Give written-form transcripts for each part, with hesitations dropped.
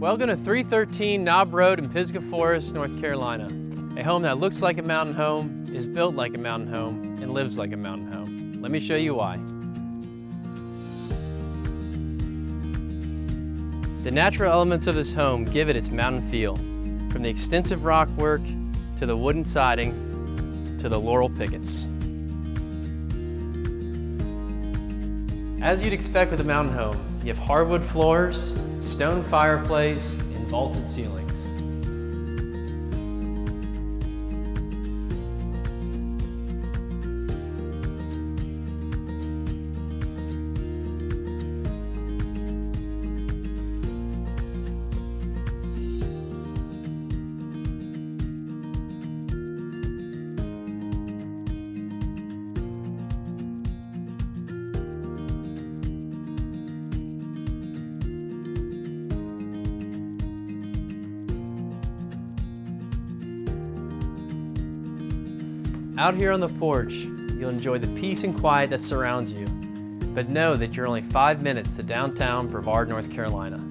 Welcome to 313 Knob Road in Pisgah Forest, North Carolina. A home that looks like a mountain home, is built like a mountain home, and lives like a mountain home. Let me show you why. The natural elements of this home give it its mountain feel, from the extensive rock work, to the wooden siding, to the laurel pickets. As you'd expect with a mountain home, you have hardwood floors, stone fireplace, and vaulted ceilings. Out here on the porch, you'll enjoy the peace and quiet that surrounds you, but know that you're only 5 minutes to downtown Brevard, North Carolina.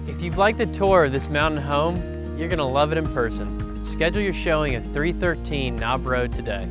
If you've liked the tour of this mountain home, you're going to love it in person. Schedule your showing at 313 Knob Road today.